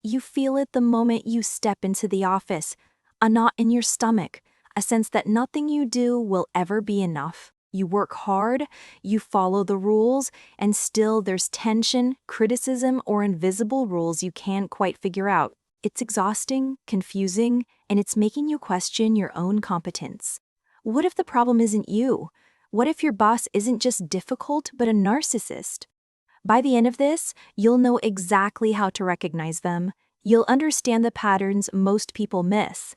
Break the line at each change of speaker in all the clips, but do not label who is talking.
You feel it the moment you step into the office, a knot in your stomach, a sense that nothing you do will ever be enough. You work hard, you follow the rules, and still there's tension, criticism, or invisible rules you can't quite figure out. It's exhausting, confusing, and it's making you question your own competence. What if the problem isn't you? What if your boss isn't just difficult, but a narcissist? By the end of this, you'll know exactly how to recognize them, you'll understand the patterns most people miss,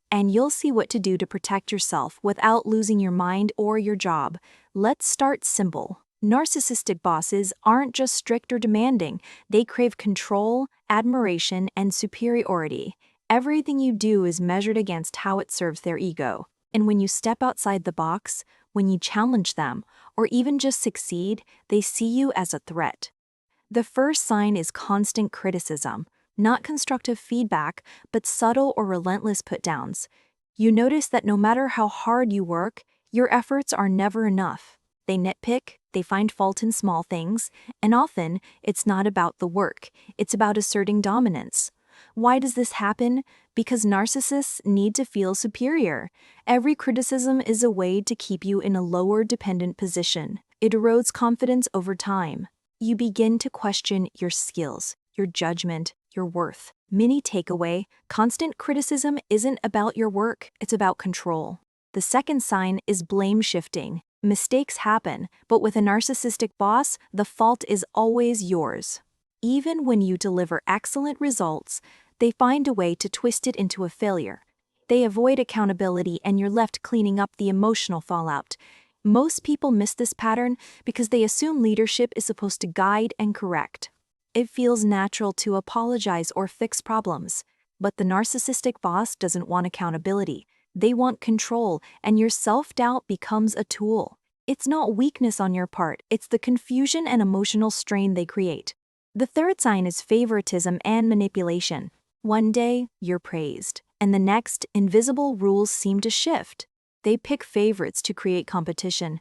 and you'll see what to do to protect yourself without losing your mind or your job. Let's start simple. Narcissistic bosses aren't just strict or demanding, they crave control, admiration, and superiority. Everything you do is measured against how it serves their ego. And when you step outside the box, when you challenge them, or even just succeed, they see you as a threat. The first sign is constant criticism, not constructive feedback, but subtle or relentless put-downs. You notice that no matter how hard you work, your efforts are never enough. They nitpick, they find fault in small things, and often it's not about the work, it's about asserting dominance. Why does this happen? Because narcissists need to feel superior. Every criticism is a way to keep you in a lower dependent position. It erodes confidence over time. You begin to question your skills, your judgment, your worth. Mini takeaway: constant criticism isn't about your work, it's about control. The second sign is blame shifting. Mistakes happen, but with a narcissistic boss, the fault is always yours. Even when you deliver excellent results, they find a way to twist it into a failure. They avoid accountability and you're left cleaning up the emotional fallout. Most people miss this pattern because they assume leadership is supposed to guide and correct. It feels natural to apologize or fix problems. But the narcissistic boss doesn't want accountability. They want control, and your self-doubt becomes a tool. It's not weakness on your part, it's the confusion and emotional strain they create. The third sign is favoritism and manipulation. One day, you're praised, and the next, invisible rules seem to shift. They pick favorites to create competition.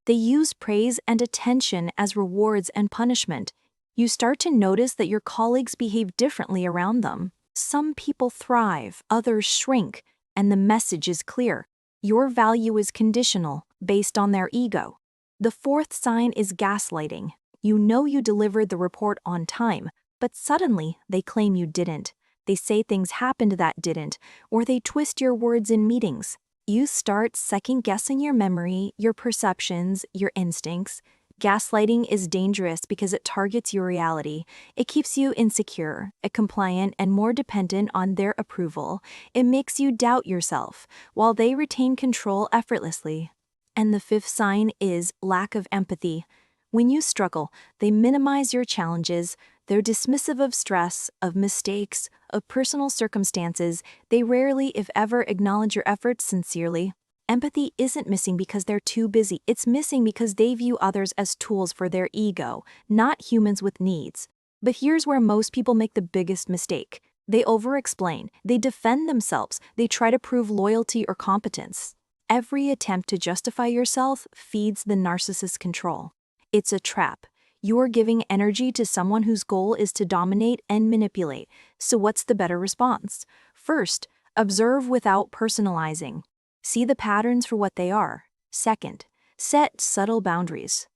They use praise and attention as rewards and punishment. You start to notice that your colleagues behave differently around them. Some people thrive, others shrink, and the message is clear. Your value is conditional, based on their ego. The fourth sign is gaslighting. You know you delivered the report on time, but suddenly they claim you didn't. They say things happened that didn't, or they twist your words in meetings. You start second-guessing your memory, your perceptions, your instincts. Gaslighting is dangerous because it targets your reality. It keeps you insecure, compliant, and more dependent on their approval. It makes you doubt yourself, while they retain control effortlessly. And the fifth sign is lack of empathy. When you struggle, they minimize your challenges. They're dismissive of stress, of mistakes, of personal circumstances. They rarely, if ever, acknowledge your efforts sincerely. Empathy isn't missing because they're too busy. It's missing because they view others as tools for their ego, not humans with needs. But here's where most people make the biggest mistake. They over-explain. They defend themselves. They try to prove loyalty or competence. Every attempt to justify yourself feeds the narcissist's control. It's a trap. You're giving energy to someone whose goal is to dominate and manipulate. So what's the better response? First, observe without personalizing. See the patterns for what they are. Second, set subtle boundaries.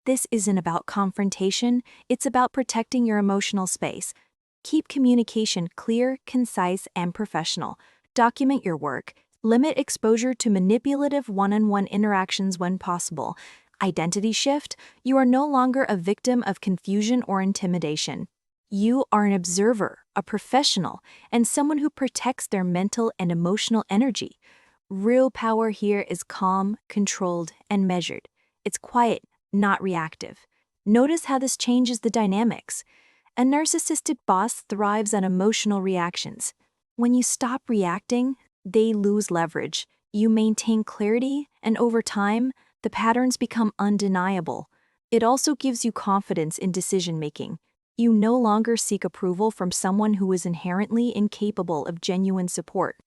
This isn't about confrontation, it's about protecting your emotional space. Keep communication clear, concise, and professional. Document your work. Limit exposure to manipulative one-on-one interactions when possible. Identity shift: you are no longer a victim of confusion or intimidation. You are an observer, a professional, and someone who protects their mental and emotional energy. Real power here is calm, controlled, and measured. It's quiet, not reactive. Notice how this changes the dynamics. A narcissistic boss thrives on emotional reactions. When you stop reacting, they lose leverage. You maintain clarity, and over time, the patterns become undeniable. It also gives you confidence in decision-making. You no longer seek approval from someone who is inherently incapable of genuine support.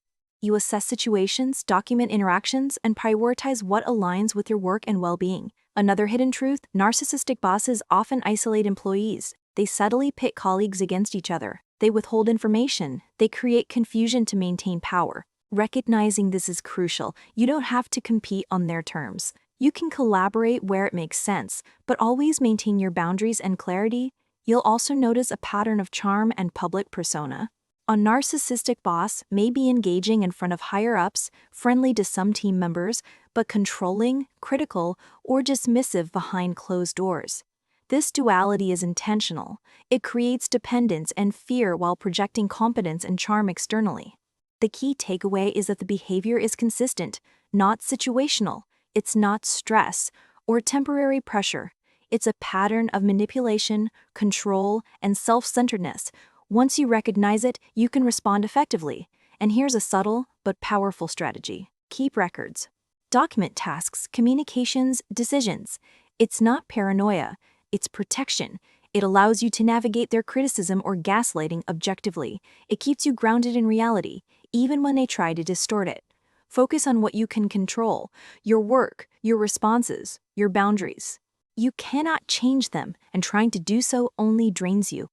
You assess situations, document interactions, and prioritize what aligns with your work and well-being. Another hidden truth: narcissistic bosses often isolate employees. They subtly pit colleagues against each other. They withhold information. They create confusion to maintain power. Recognizing this is crucial. You don't have to compete on their terms. You can collaborate where it makes sense, but always maintain your boundaries and clarity. You'll also notice a pattern of charm and public persona. A narcissistic boss may be engaging in front of higher-ups, friendly to some team members, but controlling, critical, or dismissive behind closed doors. This duality is intentional. It creates dependence and fear while projecting competence and charm externally. The key takeaway is that the behavior is consistent, not situational. It's not stress or temporary pressure. It's a pattern of manipulation, control, and self-centeredness. Once you recognize it, you can respond effectively. And here's a subtle but powerful strategy. Keep records. Document tasks, communications, decisions. It's not paranoia, it's protection. It allows you to navigate their criticism or gaslighting objectively. It keeps you grounded in reality, even when they try to distort it. Focus on what you can control: your work, your responses, your boundaries. You cannot change them, and trying to do so only drains you.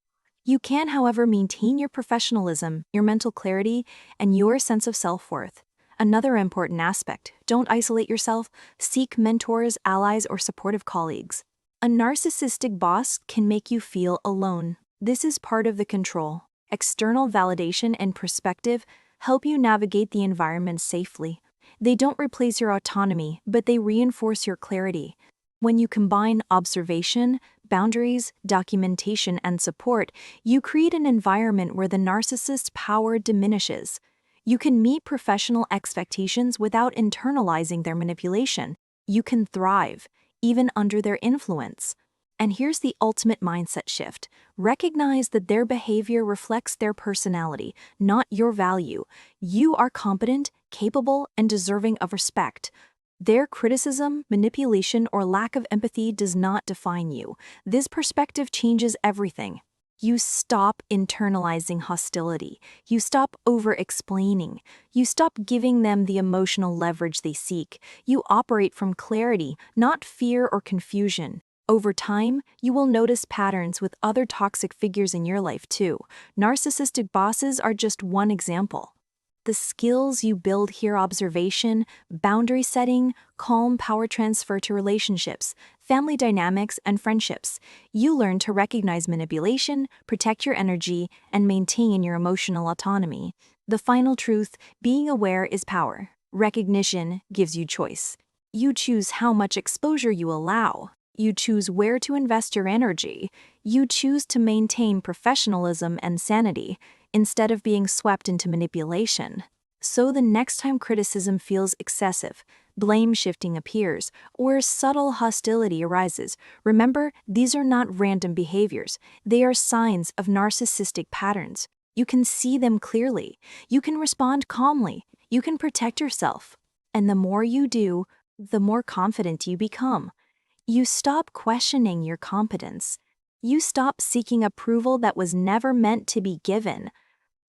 You can, however, maintain your professionalism, your mental clarity, and your sense of self-worth. Another important aspect: don't isolate yourself. Seek mentors, allies, or supportive colleagues. A narcissistic boss can make you feel alone. This is part of the control. External validation and perspective help you navigate the environment safely. They don't replace your autonomy, but they reinforce your clarity. When you combine observation, boundaries, documentation, and support, you create an environment where the narcissist's power diminishes. You can meet professional expectations without internalizing their manipulation. You can thrive, even under their influence. And here's the ultimate mindset shift. Recognize that their behavior reflects their personality, not your value. You are competent, capable, and deserving of respect. Their criticism, manipulation, or lack of empathy does not define you. This perspective changes everything. You stop internalizing hostility. You stop over-explaining. You stop giving them the emotional leverage they seek. You operate from clarity, not fear or confusion. Over time, you will notice patterns with other toxic figures in your life too. Narcissistic bosses are just one example. The skills you build here: observation, boundary setting, calm power transfer to relationships, family dynamics, and friendships. You learn to recognize manipulation, protect your energy, and maintain your emotional autonomy. The final truth: being aware is power. Recognition gives you choice. You choose how much exposure you allow. You choose where to invest your energy. You choose to maintain professionalism and sanity, instead of being swept into manipulation. So the next time criticism feels excessive, blame shifting appears, or subtle hostility arises, remember, these are not random behaviors. They are signs of narcissistic patterns. You can see them clearly. You can respond calmly. You can protect yourself. And the more you do, the more confident you become. You stop questioning your competence. You stop seeking approval that was never meant to be given.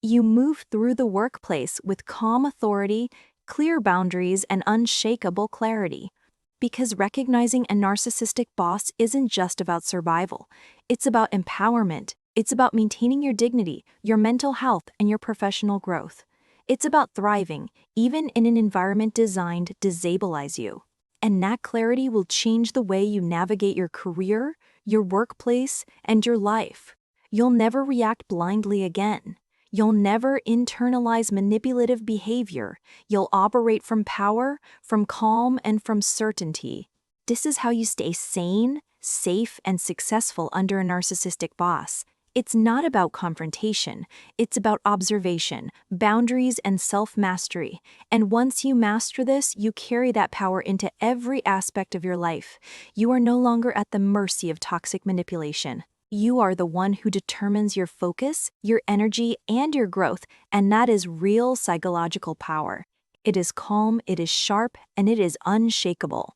You move through the workplace with calm authority, clear boundaries, and unshakable clarity. Because recognizing a narcissistic boss isn't just about survival. It's about empowerment. It's about maintaining your dignity, your mental health, and your professional growth. It's about thriving, even in an environment designed to disabilize you. And that clarity will change the way you navigate your career, your workplace, and your life. You'll never react blindly again. You'll never internalize manipulative behavior. You'll operate from power, from calm, and from certainty. This is how you stay sane, safe, and successful under a narcissistic boss. It's not about confrontation. It's about observation, boundaries, and self-mastery. And once you master this, you carry that power into every aspect of your life. You are no longer at the mercy of toxic manipulation. You are the one who determines your focus, your energy, and your growth, and that is real psychological power. It is calm, it is sharp, and it is unshakable.